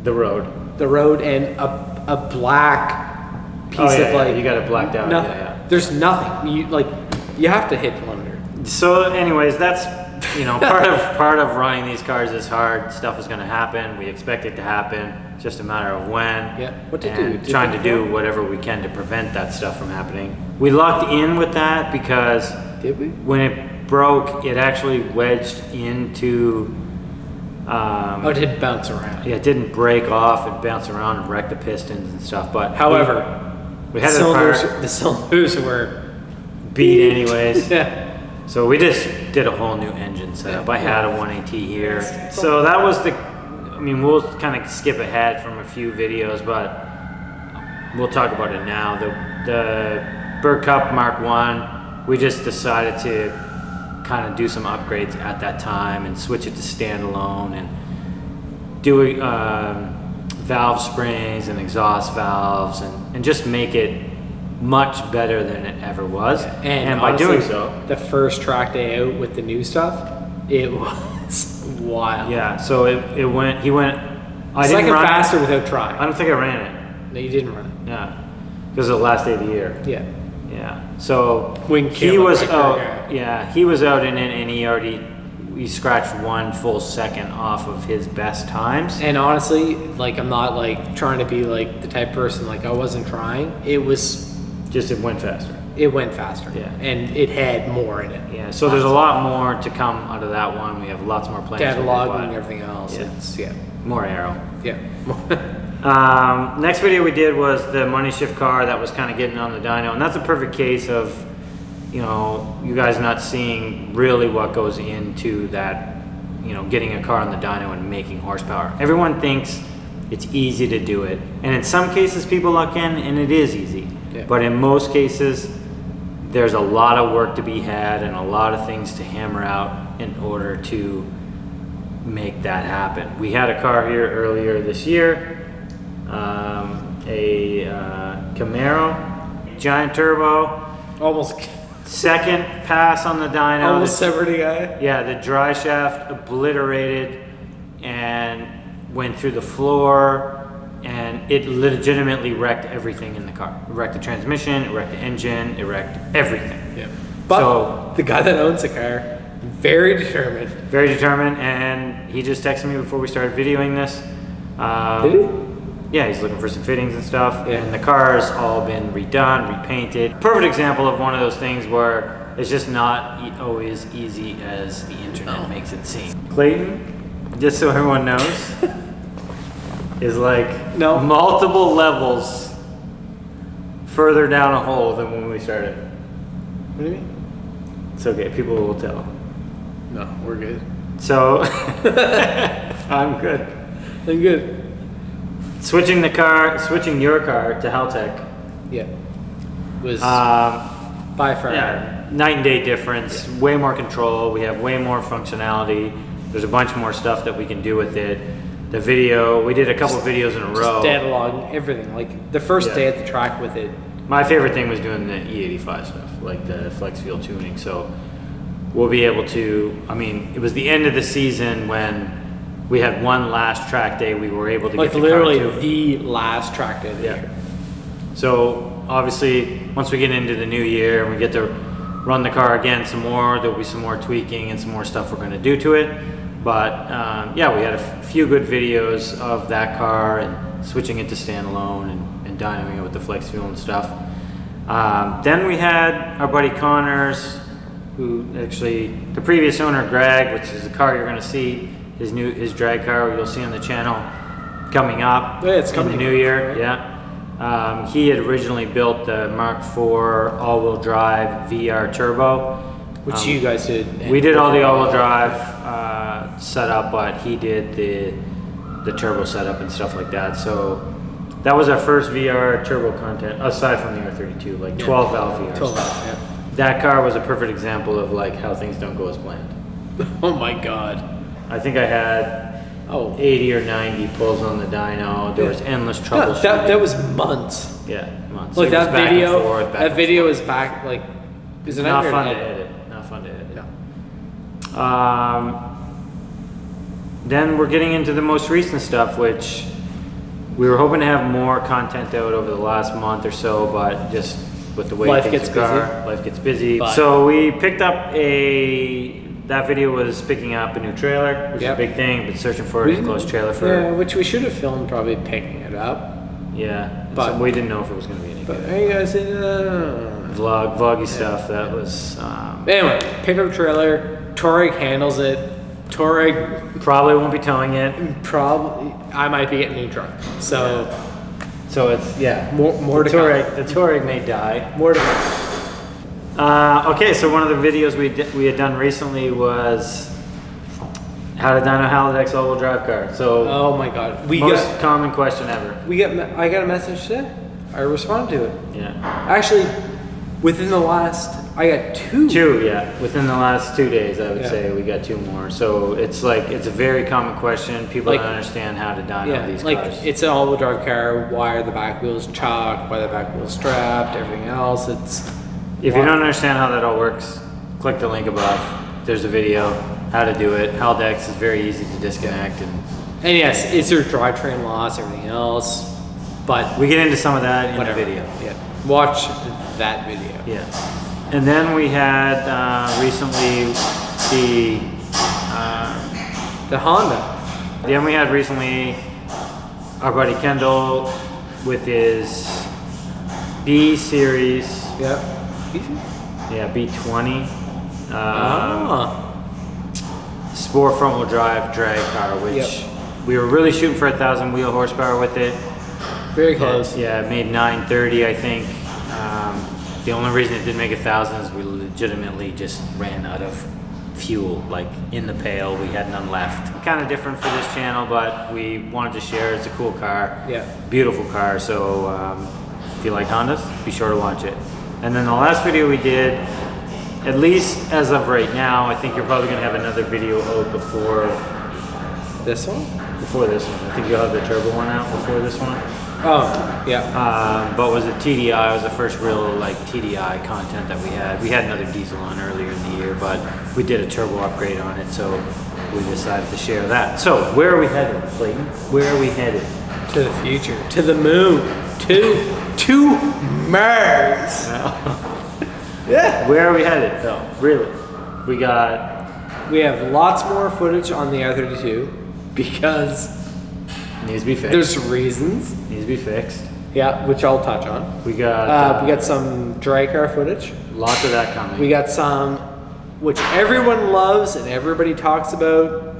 The road. The road and a black piece of like. You got it blacked out. Nothing. Yeah. There's nothing. You have to hit the limiter. So, anyways, that's part of running these cars is hard. Stuff is going to happen. We expect it to happen. It's just a matter of when. Yeah. What to do? Trying to do whatever we can to prevent that stuff from happening. We locked in with that because when it broke, it actually wedged into. It didn't bounce around. Yeah, it didn't break off and bounce around and wreck the pistons and stuff. But however, we had the cylinders were beat anyways. Yeah. So we just did a whole new engine setup. I had a 180 here. So that was we'll kind of skip ahead from a few videos, but we'll talk about it now. The Bird Cup Mark 1, we just decided to kind of do some upgrades at that time and switch it to standalone and do valve springs and exhaust valves and just make it much better than it ever was. And by honestly, doing so, the first track day out with the new stuff, it was wild. Yeah, so he went. I it's didn't like run faster it. without trying. I don't think I ran it. No, you didn't run it. Yeah, because it was the last day of the year. Yeah. Yeah. So when he was out. Yeah, he was out in it, and he scratched 1 full second off of his best times. And honestly, I'm not trying to be the type of person I wasn't trying. It was just it went faster. It went faster. Yeah. And it had more in it. Yeah. So there's a lot more to come out of that one. We have lots more plans. Data logging and everything else. Yeah. It's more aero. Yeah. Next video we did was the money shift car that was kind of getting on the dyno, and that's a perfect case of, you know, you guys not seeing really what goes into that, you know, getting a car on the dyno and making horsepower. Everyone thinks it's easy to do it, and in some cases people luck in and it is easy, but in most cases there's a lot of work to be had and a lot of things to hammer out in order to make that happen. We had a car here earlier this year, a Camaro, giant turbo, Almost second pass on the dyno. almost severed a guy. Yeah, the dry shaft obliterated and went through the floor, and it legitimately wrecked everything in the car. It wrecked the transmission, it wrecked the engine, it wrecked everything. Yeah. But So the guy that owns the car, very determined. very determined, and he just texted me before we started videoing this. Did he? Yeah, he's looking for some fittings and stuff, Yeah. and the car's all been redone, repainted. Perfect example of one of those things where it's just not always easy as the internet makes it seem. Clayton, just so everyone knows, is like multiple levels further down a hole than when we started. What do you mean? It's okay, people will tell. No, we're good. So, I'm good. I'm good. Switching your car to Haltech. Yeah. Was by far. Yeah, night and day difference. Yeah. Way more control. We have way more functionality. There's a bunch more stuff that we can do with it. The video, we did a couple videos in a row. Just data log everything. Like the first day at the track with it. My favorite thing was doing the E85 stuff, like the flex fuel tuning. So we'll be able to. I mean, it was the end of the season when we had one last track day. We were able to Like get the literally car to. the last track day of the year. So obviously, once we get into the new year and we get to run the car again some more, there'll be some more tweaking and some more stuff we're going to do to it. But yeah, we had a few good videos of that car and switching it to standalone and dynoing it with the flex fuel and stuff. Then we had our buddy Connors, who actually, the previous owner Greg, which is the car you're going to see, his drag car you'll see on the channel coming up it's coming in the new year. right? Yeah. He had originally built the Mark IV all-wheel drive VR Turbo, Which you guys did. we did all the all-wheel drive setup, but he did the turbo setup and stuff like that. So that was our first VR turbo content, aside from the R32, like 12 valve VRs. 12 valve, yeah. That car was a perfect example of like how things don't go as planned. Oh my god. I think I had 80 or 90 pulls on the dyno. There was endless troubleshooting. That was months. Yeah, months. Like It was that back video. and forth, back That and video is back. Like, is it not fun to edit. Not fun to edit. No. Then we're getting into the most recent stuff, which we were hoping to have more content out over the last month or so, but just with the way Life things gets are, busy. life gets busy. But- So we picked up that video was picking up a new trailer, which is a big thing, but searching for a close trailer for. Yeah, which we should have filmed probably picking it up. Yeah, But- so we didn't know if it was going to be any But good. hey, you guys did. Vloggy stuff. That was Anyway, pick up trailer. Touareg handles it. Touareg probably won't be towing it. probably. I might be getting a new truck. So So it's more to come. The Touareg may die. More to come. Okay, so one of the videos we had done recently was how to dyno Halidex all-wheel drive car. So Oh my god, most common question ever. I got a message today. I responded to it. Yeah. Actually, within the last, I got two. Within the last 2 days, I would Yeah. say we got 2 more. So it's like it's a very common question. People Like- don't understand how to dyno Yeah, these like cars. it's an all-wheel drive car. Why are the back wheels chalked? Why are the back wheels strapped? Everything else, If you don't understand how that all works, click the link above. There's a video how to do it. Halidex is very easy to disconnect, and And yes, is there drivetrain loss? Everything else, but we get into some of that in whatever. the video. Yeah, watch that video. Yeah. And then we had recently The Honda. then we had recently our buddy Kendall with his B series. Yeah. Yeah, B20. Ah. Sport front wheel drive drag car, which we were really shooting for 1,000 wheel horsepower with it. Very close. Yeah, it made 930, I think. The only reason it didn't make 1,000 is we legitimately just ran out of fuel, like in the pail. We had none left. Kind of different for this channel, but we wanted to share. It's a cool car. Yeah. Beautiful car. So if you like Hondas, be sure to watch it. And then the last video we did, at least as of right now, I think you're probably gonna have another video out before This one? Before this one. I think you'll have the turbo one out before this one. Oh, yeah. But was it TDI? It was the first real like TDI content that we had. We had another diesel on earlier in the year, but we did a turbo upgrade on it, so we decided to share that. So where are we headed, Clayton? Where are we headed? To the future. To the moon. To Mars. Yeah. Where are we headed though? Really? We have lots more footage on the R32 because needs to be fixed. there's reasons. Needs to be fixed. Yeah, which I'll touch on. We got some dry car footage. lots of that coming. We got some, which everyone loves and everybody talks about.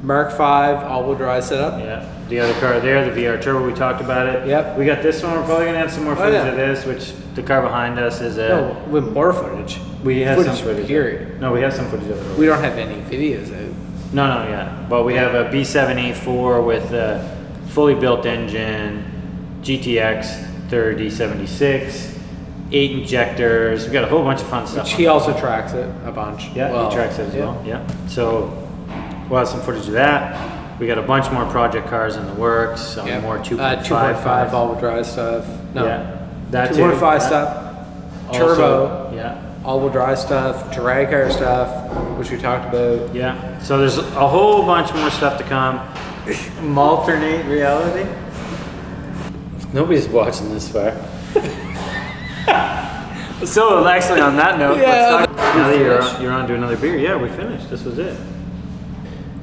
Mark 5 all-wheel drive setup. Yeah, the other car there, the VR Turbo, we talked about it. Yep. We got this one. We're probably gonna have some more footage of this, which the car behind us is a. No, with more footage. We have some footage. Period. No, we have some footage of it. We don't have any videos out. No, yeah. But we have a B784 with a fully built engine, GTX 3076, 8 injectors. We got a whole bunch of fun stuff. Which he also tracks it a bunch. Yeah, well, he tracks it as well. Yeah. So we'll have some footage of that. We got a bunch more project cars in the works. Some more 2.5 all-wheel drive stuff. No, yeah, that 2.5 stuff. Turbo. Also, yeah. All-wheel drive stuff, drag car stuff, which we talked about. Yeah. So there's a whole bunch more stuff to come. Alternate reality. Nobody's watching this far. So actually, on that note, let's talk. Now that you're on to another beer. Yeah, we finished. This was it.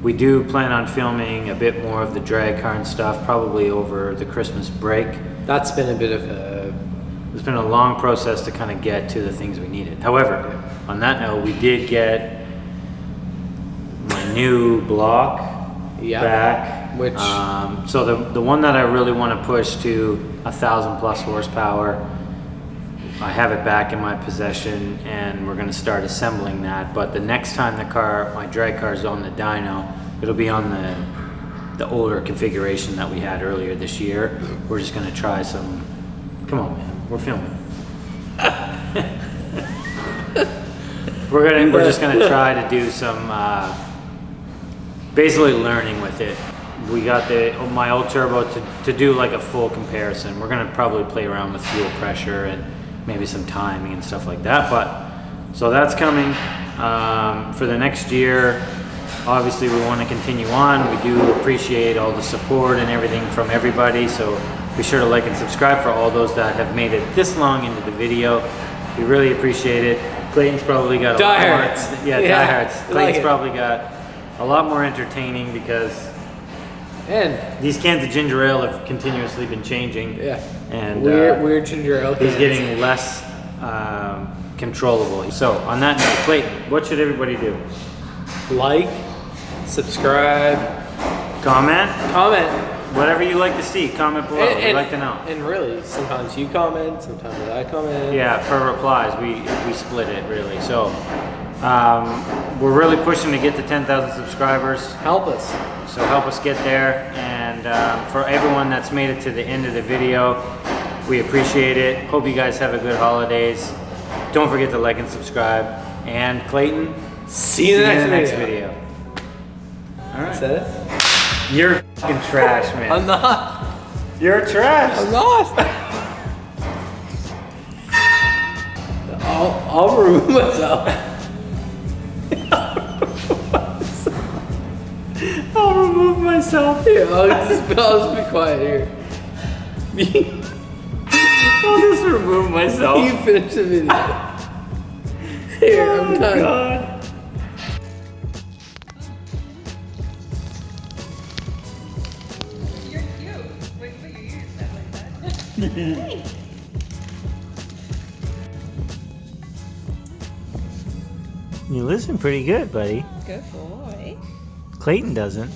We do plan on filming a bit more of the drag car and stuff, probably over the Christmas break. That's been a bit of a. It's been a long process to kind of get to the things we needed. However, on that note, we did get my new block back. Which so the one that I really want to push to 1,000+ horsepower, I have it back in my possession, and we're going to start assembling that. But the next time my drag car is on the dyno, it'll be on the older configuration that we had earlier this year. We're just going to try some. Come on, man. We're filming. We're just gonna try to do some basically learning with it. We got my old turbo to do like a full comparison. We're gonna probably play around with fuel pressure and maybe some timing and stuff like that. But so that's coming for the next year. Obviously, we want to continue on. We do appreciate all the support and everything from everybody. So be sure to like and subscribe for all those that have made it this long into the video. We really appreciate it. Clayton's probably got a lot more. Yeah, diehards. Clayton's probably got a lot more entertaining because these cans of ginger ale have continuously been changing. Yeah. And weird ginger ale. He's getting less controllable. So on that note, Clayton, what should everybody do? Like, subscribe, comment. Whatever you like to see, comment below. We'd like to know. And really, sometimes you comment, sometimes I comment. Yeah, for replies, we split it really. So we're really pushing to get to 10,000 subscribers. Help us. So help us get there. And for everyone that's made it to the end of the video, we appreciate it. Hope you guys have a good holidays. Don't forget to like and subscribe. And Clayton, see you in the next video. All right. Is that it? You're fucking trash, man. I'm not. You're trash. I'm not. I'll remove myself. I'll remove myself. Yeah, I'll just be quiet here. I'll just remove myself. You finish the video. Here, I'm done. God. You listen pretty good, buddy. Good boy. Clayton doesn't.